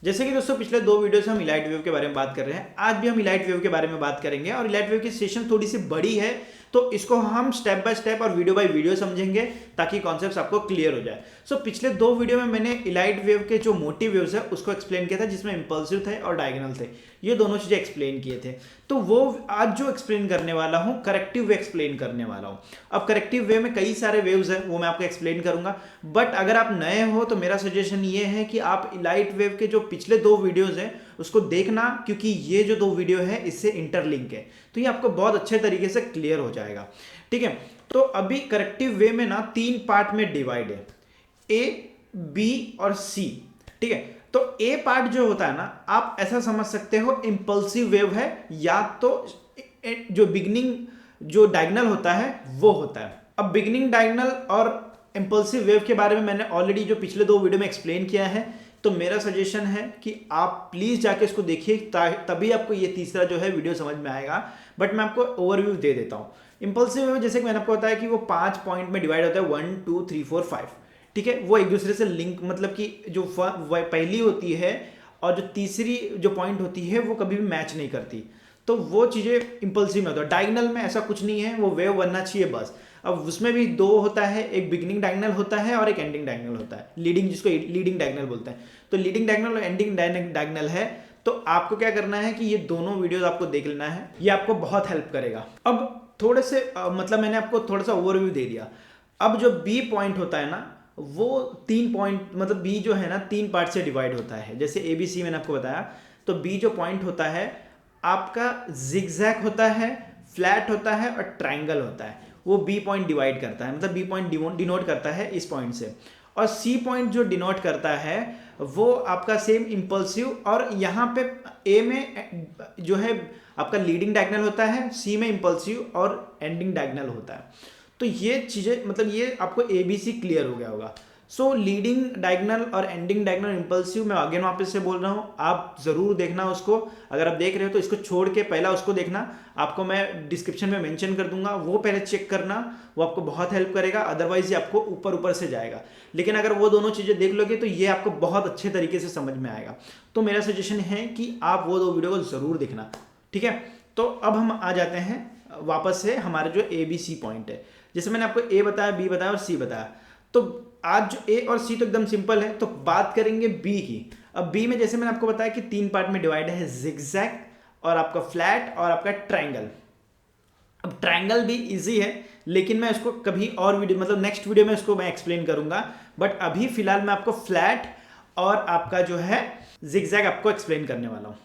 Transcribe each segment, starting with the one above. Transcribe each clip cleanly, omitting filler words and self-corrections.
जैसे कि दोस्तों पिछले 2 वीडियो से हम इलाइट वेव के बारे में बात कर रहे हैं, आज भी हम इलाइट वेव के बारे में बात करेंगे और इलाइट वेव की सेशन थोड़ी सी बड़ी है तो इसको हम स्टेप बाय स्टेप और वीडियो बाय वीडियो समझेंगे ताकि कॉन्सेप्ट्स आपको क्लियर हो जाए। सो पिछले 2 वीडियो में मैंने इलाइट वेव के जो मोटिव वेव्स है उसको एक्सप्लेन किया था, जिसमें इंपल्सिव थे और डायगोनल थे, ये दोनों चीजें एक्सप्लेन किए थे। तो वो आज जो एक्सप्लेन करने वाला हूँ करेक्टिव वे एक्सप्लेन करने वाला हूँ। अब करेक्टिव वे में कई सारे वेव्स हैं, वो मैं आपको एक्सप्लेन करूंगा, बट अगर आप नए हो तो मेरा सजेशन ये है कि आप इलाइट वेव के जो पिछले 2 वीडियोस हैं उसको देखना, क्योंकि ये जो 2 वीडियो है इससे इंटरलिंक है, तो ये आपको बहुत अच्छे तरीके से क्लियर हो जाएगा। ठीक है, तो अभी करेक्टिव वे में ना 3 पार्ट में डिवाइड है, ए, बी और सी। ठीक है, तो ए पार्ट जो होता है ना, आप ऐसा समझ सकते हो इंपल्सिव वेव है, या तो जो बिगनिंग जो डायगोनल होता है वो होता है। अब बिगनिंग डायगोनल और इंपल्सिव वेव के बारे में मैंने ऑलरेडी जो पिछले 2 वीडियो में एक्सप्लेन किया है, तो मेरा सजेशन है कि आप प्लीज जाके इसको देखिए, तभी आपको ये तीसरा जो है वीडियो समझ में आएगा। बट मैं आपको ओवरव्यू दे देता हूँ। इंपल्सिव वेव जैसे कि मैंने आपको बताया कि वो 5 पॉइंट में डिवाइड होता है, 1 2 3 4 5। ठीक है, वो एक दूसरे से लिंक, मतलब कि जो पहली होती है और जो तीसरी जो पॉइंट होती है वो कभी भी मैच नहीं करती, तो वो चीज़ें इंपल्सिव में होता है। डायगोनल में ऐसा कुछ नहीं है, वो वेव बनना चाहिए बस। अब उसमें भी 2 होता है, एक बिगिनिंग डायगोनल होता है और एक एंडिंग डायगोनल होता है, लीडिंग, जिसको लीडिंग डायगोनल बोलते हैं। तो लीडिंग डायगोनल और एंडिंग डायगोनल है, तो आपको क्या करना है कि ये दोनों वीडियोस आपको देख लेना है, ये आपको बहुत हेल्प करेगा। अब थोड़े से मतलब मैंने आपको थोड़ा सा ओवरव्यू दे दिया। अब जो बी पॉइंट होता है ना, वो 3 पॉइंट, मतलब बी जो है ना 3 पार्ट से डिवाइड होता है। जैसे ए बी सी मैंने आपको बताया, तो बी जो पॉइंट होता है आपका जिगजैग होता है, फ्लैट होता है और ट्रायंगल होता है, वो बी पॉइंट डिवाइड करता है, मतलब बी पॉइंट डिनोट करता है इस पॉइंट से। और सी पॉइंट जो डिनोट करता है वो आपका सेम इंपल्सिव, और यहाँ पे ए में जो है आपका लीडिंग डायगोनल होता है, सी में इंपल्सिव और एंडिंग डायगोनल होता है। तो ये चीज़ें, मतलब ये आपको ए बी सी क्लियर हो गया होगा। सो लीडिंग डायगोनल और एंडिंग डायगोनल इंपल्सिव मैं आगे वापस से बोल रहा हूँ, आप ज़रूर देखना उसको। अगर आप देख रहे हो तो इसको छोड़ के पहला उसको देखना, आपको मैं डिस्क्रिप्शन में मेंशन कर दूंगा, वो पहले चेक करना, वो आपको बहुत हेल्प करेगा। अदरवाइज ये आपको ऊपर ऊपर से जाएगा, लेकिन अगर वो दोनों चीज़ें देख लोगे तो ये आपको बहुत अच्छे तरीके से समझ में आएगा। तो मेरा सजेशन है कि आप वो 2 वीडियो को ज़रूर देखना। ठीक है, तो अब हम आ जाते हैं वापस से हमारे जो ए बी सी पॉइंट है। जैसे मैंने आपको ए बताया, बी बताया और सी बताया, तो आज जो ए और सी तो एकदम सिंपल है, तो बात करेंगे बी की। अब बी में जैसे मैंने आपको बताया कि 3 पार्ट में डिवाइड है, जिगजैग और आपका फ्लैट और आपका ट्रायंगल। अब ट्रायंगल भी इजी है, लेकिन मैं इसको कभी और वीडियो, मतलब नेक्स्ट वीडियो में इसको मैं एक्सप्लेन करूंगा, बट अभी फिलहाल मैं आपको फ्लैट और आपका जो है जिगजैग आपको एक्सप्लेन करने वाला हूं।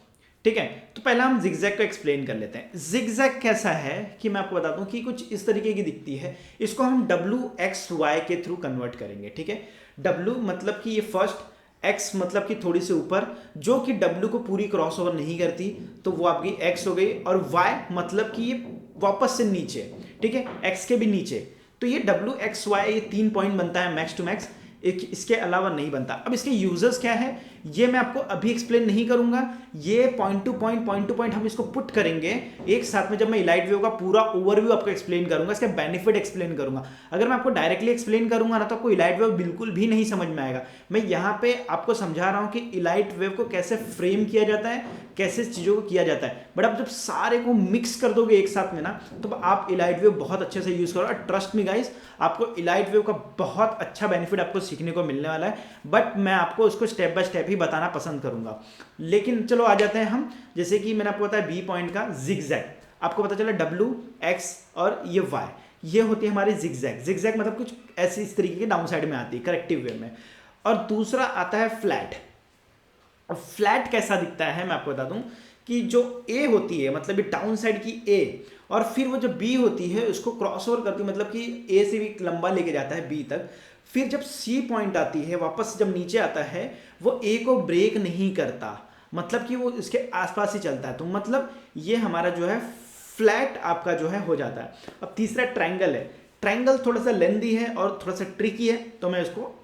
ठीक है, तो पहला हम जिगजैग को एक्सप्लेन कर लेते हैं। जिगजैग कैसा है कि मैं आपको बताता हूं कि कुछ इस तरीके की दिखती है, इसको हम WXY के थ्रू कन्वर्ट करेंगे। ठीक है, W मतलब कि ये फर्स्ट, X मतलब कि थोड़ी से ऊपर, जो कि W को पूरी क्रॉस ओवर नहीं करती, तो वो आपकी X हो गई, और Y मतलब कि ये वापस से नीचे, ठीक है, X के भी नीचे, तो ये WXY ये 3 पॉइंट बनता है मैक्स टू मैक्स, इसके अलावा नहीं बनता। अब इसके यूजर्स क्या है ये मैं आपको अभी एक्सप्लेन नहीं करूंगा, ये पॉइंट टू पॉइंट हम इसको पुट करेंगे एक साथ में, जब मैं इलाइट वेव का पूरा ओवरव्यू आपको एक्सप्लेन करूंगा, इसके बेनिफिट एक्सप्लेन करूंगा। अगर मैं आपको डायरेक्टली एक्सप्लेन करूंगा ना, तो आपको इलाइट वेव बिल्कुल भी नहीं समझ में आएगा। मैं यहाँ पे आपको समझा रहा हूँ कि इलाइट वेव को कैसे फ्रेम किया जाता है, कैसे चीज़ों को किया जाता है, बट आप जब सारे को मिक्स कर दोगे एक साथ में ना, तो आप इलाइट वेव बहुत अच्छे से यूज करो। और ट्रस्ट मी गाइस, आपको इलाइट वेव का बहुत अच्छा बेनिफिट आपको सीखने को मिलने वाला है, बट मैं आपको उसको स्टेप बाय स्टेप ही बताना पसंद करूंगा। लेकिन चलो आ जाते हैं हम, जैसे कि मैंने आपको बताया बी पॉइंट का जिगजैग, आपको पता चला W, X और ये Y, ये होती है हमारी जिगजैग। जिगजैग मतलब कुछ ऐसी इस तरीके की डाउन साइड में आती है करेक्टिव वे में। और दूसरा आता है फ्लैट। अब फ्लैट कैसा दिखता है मैं आपको बता दूं कि जो A होती है, मतलब ये डाउन साइड की A, और फिर वो जो B होती है उसको क्रॉस ओवर करती है, मतलब कि A से भी लंबा लेके जाता है B तक। फिर जब C पॉइंट आती है, वापस जब नीचे आता है, वो A को ब्रेक नहीं करता, मतलब कि वो इसके आसपास ही चलता है। तो मतलब ये हमारा जो है फ्लैट आपका जो है हो जाता है। अब तीसरा ट्रायंगल है। ट्रायंगल थोड़ा सा लेंदी है और थोड़ा सा ट्रिकी है, तो मैं इसको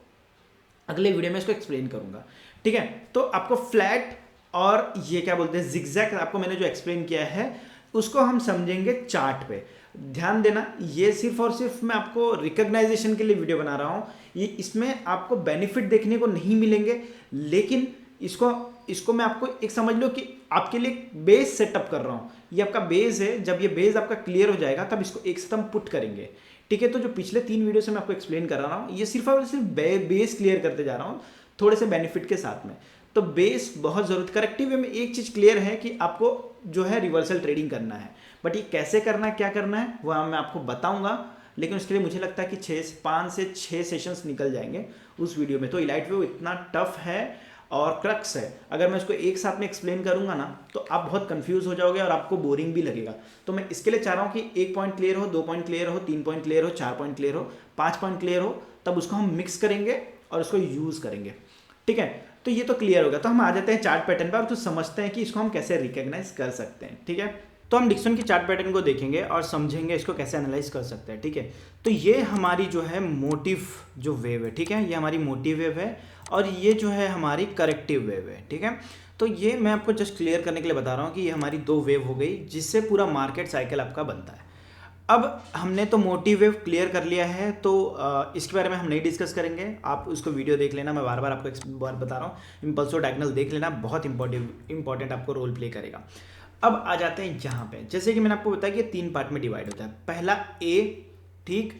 अगले वीडियो में इसको एक्सप्लेन करूंगा। ठीक है, तो आपको फ्लैट और ये क्या बोलते हैं जिगजैग, आपको मैंने जो एक्सप्लेन किया है उसको हम समझेंगे चार्ट पे। ध्यान देना, ये सिर्फ और सिर्फ मैं आपको रिकॉग्नाइजेशन के लिए वीडियो बना रहा हूँ, ये इसमें आपको बेनिफिट देखने को नहीं मिलेंगे, लेकिन इसको इसको मैं आपको एक समझ लो कि आपके लिए बेस सेटअप कर रहा हूँ। ये आपका बेस है, जब ये बेस आपका क्लियर हो जाएगा तब इसको एक साथ हम पुट करेंगे, ठीक है। तो जो पिछले 3 वीडियो से मैं आपको एक्सप्लेन कर रहा हूँ, ये सिर्फ और सिर्फ बेस क्लियर करते जा रहा हूँ थोड़े से बेनिफिट के साथ में। तो बेस बहुत जरूरत। करेक्टिव वे में एक चीज क्लियर है कि आपको जो है रिवर्सल ट्रेडिंग करना है, बट ये कैसे करना है, क्या करना है, वह मैं आपको बताऊंगा। लेकिन उसके लिए मुझे लगता है कि 5 से 6 सेशंस निकल जाएंगे उस वीडियो में। तो इलाइट वेव इतना टफ है और क्रक्स है, अगर मैं इसको एक साथ में एक्सप्लेन करूंगा ना तो आप बहुत कंफ्यूज हो जाओगे और आपको बोरिंग भी लगेगा। तो मैं इसके लिए चाह रहा हूं कि 1 पॉइंट क्लियर हो, 2 पॉइंट क्लियर हो, 3 पॉइंट क्लियर हो, 4 पॉइंट क्लियर हो, 5 पॉइंट क्लियर हो, तब उसको हम मिक्स करेंगे और उसको यूज करेंगे, ठीक है। तो ये तो क्लियर होगा। तो हम आ जाते हैं चार्ट पैटर्न पर और तो समझते हैं कि इसको हम कैसे रिकॉग्नाइज कर सकते हैं, ठीक है। तो हम डिक्सन की चार्ट पैटर्न को देखेंगे और समझेंगे इसको कैसे एनालाइज कर सकते हैं, ठीक है। तो ये हमारी जो है मोटिव जो वेव है, ठीक है, ये हमारी मोटिव वेव है और ये जो है हमारी करेक्टिव वेव है, ठीक है। तो ये मैं आपको जस्ट क्लियर करने के लिए बता रहा हूँ कि ये हमारी 2 वेव हो गई जिससे पूरा मार्केट साइकिल आपका बनता है। अब हमने तो मोटिव वेव क्लियर कर लिया है, तो इसके बारे में हम नहीं डिस्कस करेंगे, आप उसको वीडियो देख लेना, मैं बार बार आपको एक बार बता रहा हूँ। इम्पल्स और डायगोनल देख लेना, बहुत इंपॉर्टेंट आपको रोल प्ले करेगा। अब आ जाते हैं यहाँ पे, जैसे कि मैंने आपको बताया कि 3 पार्ट में डिवाइड होता है। पहला ए, ठीक,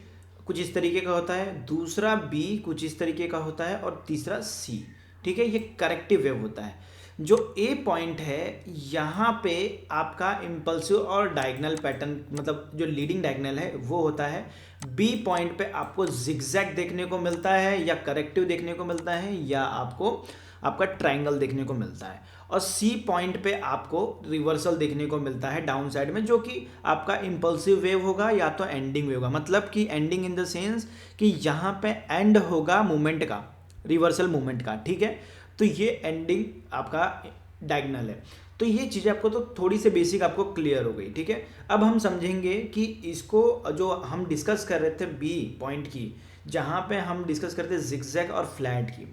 कुछ इस तरीके का होता है, दूसरा बी कुछ इस तरीके का होता है और तीसरा सी, ठीक है। ये करेक्टिव वेव होता है। जो ए पॉइंट है यहाँ पे आपका इम्पल्सिव और डायगोनल पैटर्न, मतलब जो लीडिंग डायगोनल है वो होता है। बी पॉइंट पे आपको जिगजैग देखने को मिलता है या करेक्टिव देखने को मिलता है या आपको आपका ट्रायंगल देखने को मिलता है। और सी पॉइंट पे आपको रिवर्सल देखने को मिलता है डाउन साइड में, जो कि आपका इम्पल्सिव वेव होगा या तो एंडिंग वेव होगा। मतलब कि एंडिंग इन द सेंस कि यहाँ पे एंड होगा मूवमेंट का, रिवर्सल मूवमेंट का, ठीक है। तो ये एंडिंग आपका डायगोनल है। तो ये चीज़ें आपको तो थोड़ी सी बेसिक आपको क्लियर हो गई, ठीक है। अब हम समझेंगे कि इसको जो हम डिस्कस कर रहे थे बी पॉइंट की, जहाँ पे हम डिस्कस करते हैं जिगजैग और फ्लैट की,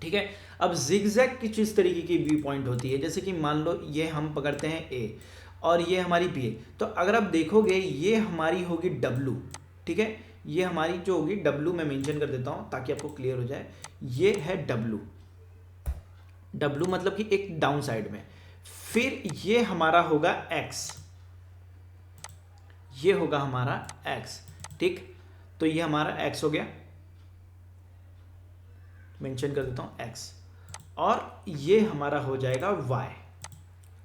ठीक है। अब जिगजैग की किस तरीके की बी पॉइंट होती है, जैसे कि मान लो ये हम पकड़ते हैं ए और ये हमारी बी है, तो अगर आप देखोगे ये हमारी होगी डब्लू, ठीक है। ये हमारी जो होगी डब्लू, मैं मेंशन कर देता हूँ ताकि आपको क्लियर हो जाए। ये है डब्लू, डब्लू मतलब कि एक डाउन साइड में। फिर ये हमारा होगा एक्स, ये होगा हमारा एक्स, ठीक। तो ये हमारा एक्स हो गया, मेंशन कर देता हूं एक्स, और ये हमारा हो जाएगा वाई,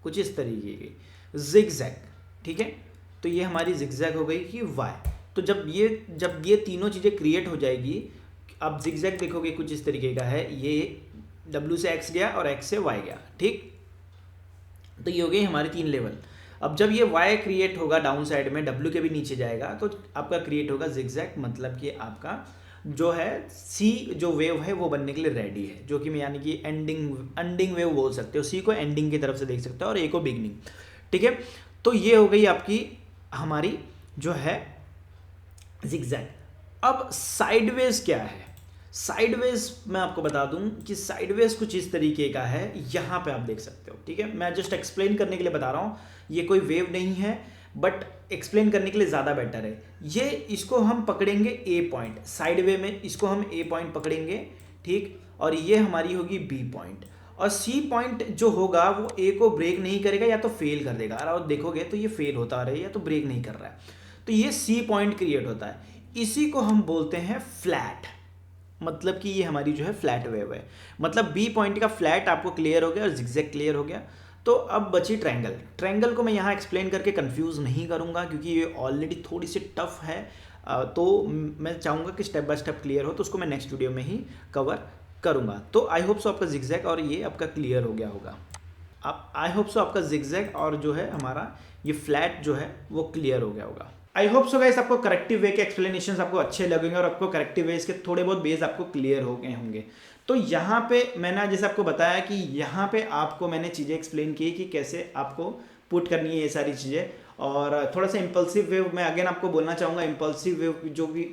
कुछ इस तरीके की जिगजैग, ठीक है। तो ये हमारी जिगजैग हो गई कि वाई। तो जब ये तीनों चीजें क्रिएट हो जाएगी, आप जिगजैग देखोगे कुछ इस तरीके का है, ये W से X गया और X से Y गया, ठीक। तो ये हो गई हमारी 3 लेवल। अब जब ये Y क्रिएट होगा डाउन साइड में, W के भी नीचे जाएगा, तो आपका क्रिएट होगा जिगजैग, मतलब कि आपका जो है C जो वेव है वो बनने के लिए रेडी है, जो कि मैं यानी कि एंडिंग वेव बोल सकते हो। C को एंडिंग की तरफ से देख सकते हो और A को बिगनिंग, ठीक है। तो ये हो गई आपकी हमारी जो है जिगजैग। अब साइडवेज क्या है? साइडवेज मैं आपको बता दूं कि साइडवेज कुछ इस तरीके का है, यहां पे आप देख सकते हो, ठीक है। मैं जस्ट एक्सप्लेन करने के लिए बता रहा हूं, ये कोई वेव नहीं है, बट एक्सप्लेन करने के लिए ज़्यादा बेटर है। ये इसको हम पकड़ेंगे ए पॉइंट, साइडवे में इसको हम ए पॉइंट पकड़ेंगे, ठीक। और ये हमारी होगी बी पॉइंट, और सी पॉइंट जो होगा वो ए को ब्रेक नहीं करेगा या तो फेल कर देगा। और देखोगे तो ये फेल होता रहे या तो ब्रेक नहीं कर रहा है, तो ये सी पॉइंट क्रिएट होता है। इसी को हम बोलते हैं फ्लैट, मतलब कि ये हमारी जो है फ्लैट वेव है। मतलब बी पॉइंट का फ्लैट आपको क्लियर हो गया और जिगजैग क्लियर हो गया। तो अब बची ट्रायंगल। ट्रायंगल को मैं यहाँ एक्सप्लेन करके कंफ्यूज नहीं करूँगा क्योंकि ये ऑलरेडी थोड़ी सी टफ है, तो मैं चाहूँगा कि स्टेप बाय स्टेप क्लियर हो, तो उसको मैं नेक्स्ट वीडियो में ही कवर करूँगा। तो आई होप सो आपका जिगजैग और ये आपका क्लियर हो गया होगा। आप आई होप सो आपका जिगजैग और जो है हमारा ये फ्लैट जो है वो क्लियर हो गया होगा। आई होप सो गाइस आपको करेक्टिव वे के एक्सप्लेनेशंस आपको अच्छे लगेंगे और आपको करेक्टिव वेज के थोड़े बहुत बेस आपको क्लियर हो गए होंगे। तो यहाँ पे मैंने जैसे आपको बताया कि यहाँ पे आपको मैंने चीज़ें एक्सप्लेन की कि कैसे आपको पुट करनी है ये सारी चीज़ें। और थोड़ा सा इम्पल्सिव वेव मैं अगेन आपको बोलना चाहूँगा, इम्पल्सिव वेव जो भी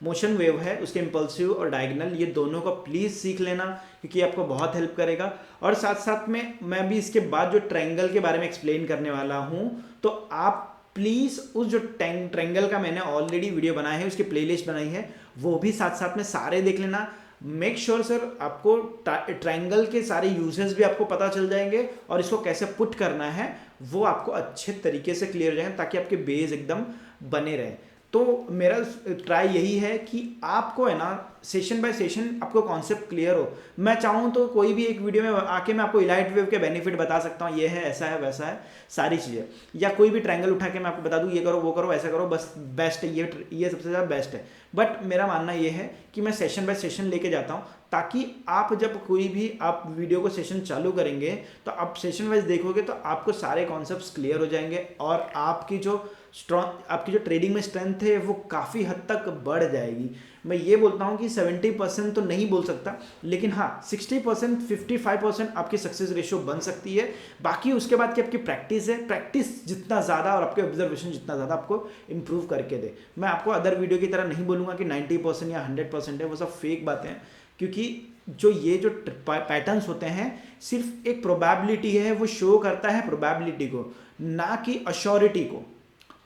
मोशन वेव है उसके इम्पल्सिव और डायगोनल ये दोनों को प्लीज़ सीख लेना क्योंकि आपको बहुत हेल्प करेगा। और साथ साथ में मैं भी इसके बाद जो ट्रायंगल के बारे में एक्सप्लेन करने वाला हूँ, तो आप प्लीज़ उस जो ट्रायंगल का मैंने ऑलरेडी वीडियो बनाया है, उसकी प्लेलिस्ट बनाई है, वो भी साथ साथ में सारे देख लेना। मेक श्योर सर आपको ट्रायंगल के सारे यूजेस भी आपको पता चल जाएंगे और इसको कैसे पुट करना है वो आपको अच्छे तरीके से क्लियर हो जाएंगे ताकि आपके बेस एकदम बने रहे। तो मेरा ट्राई यही है कि आपको है ना सेशन बाय सेशन आपको कॉन्सेप्ट क्लियर हो। मैं चाहूँ तो कोई भी एक वीडियो में आके मैं आपको इलाइट वेव के बेनिफिट बता सकता हूँ, ये है, ऐसा है, वैसा है, सारी चीज़ें, या कोई भी ट्रायंगल उठा के मैं आपको बता दूँ ये करो, वो करो, ऐसा करो, बस बेस्ट है, ये सबसे ज़्यादा बेस्ट है। बट मेरा मानना ये है कि मैं सेशन बाय सेशन लेके जाता हूँ ताकि आप जब कोई भी आप वीडियो को सेशन चालू करेंगे तो आप सेशन वाइज देखोगे तो आपको सारे कॉन्सेप्ट्स क्लियर हो जाएंगे और आपकी जो ट्रेडिंग में स्ट्रेंथ है वो काफ़ी हद तक बढ़ जाएगी। मैं ये बोलता हूँ कि 70% तो नहीं बोल सकता, लेकिन हाँ 60% 55% आपकी सक्सेस रेशियो बन सकती है। बाकी उसके बाद की आपकी प्रैक्टिस है, प्रैक्टिस जितना ज़्यादा और आपके ऑब्जर्वेशन जितना ज़्यादा आपको इंप्रूव करके दे। मैं आपको अदर वीडियो की तरह नहीं बोलूँगा कि 90% या 100% है, वो सब फेक बातें हैं, क्योंकि जो ये जो पैटर्न्स होते हैं सिर्फ एक प्रोबेबिलिटी है, वो शो करता है प्रोबेबिलिटी को, ना कि अश्योरिटी को।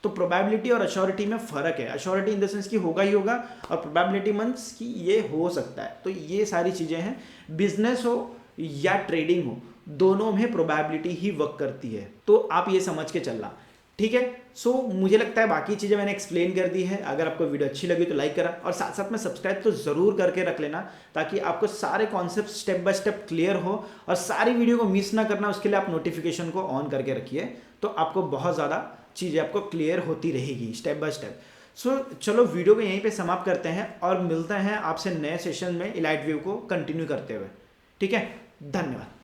तो प्रोबेबिलिटी और अश्योरिटी में फ़र्क है। अश्योरिटी इन द सेंस कि होगा ही होगा और प्रोबेबिलिटी मीन्स कि ये हो सकता है। तो ये सारी चीज़ें हैं, बिजनेस हो या ट्रेडिंग हो, दोनों में प्रोबेबिलिटी ही वर्क करती है। तो आप ये समझ के चलना, ठीक है। सो मुझे लगता है बाकी चीज़ें मैंने एक्सप्लेन कर दी है। अगर आपको वीडियो अच्छी लगी तो लाइक करा और साथ साथ में सब्सक्राइब तो ज़रूर करके रख लेना ताकि आपको सारे concept step by step clear हो और सारी वीडियो को मिस ना करना। उसके लिए आप नोटिफिकेशन को ऑन करके रखिए तो आपको बहुत ज़्यादा चीज़ें आपको क्लियर होती रहेगी स्टेप बाय स्टेप। सो चलो वीडियो को यहीं पे समाप्त करते हैं और मिलते हैं आपसे नए सेशन में इलाइट व्यू को कंटिन्यू करते हुए। ठीक है, धन्यवाद।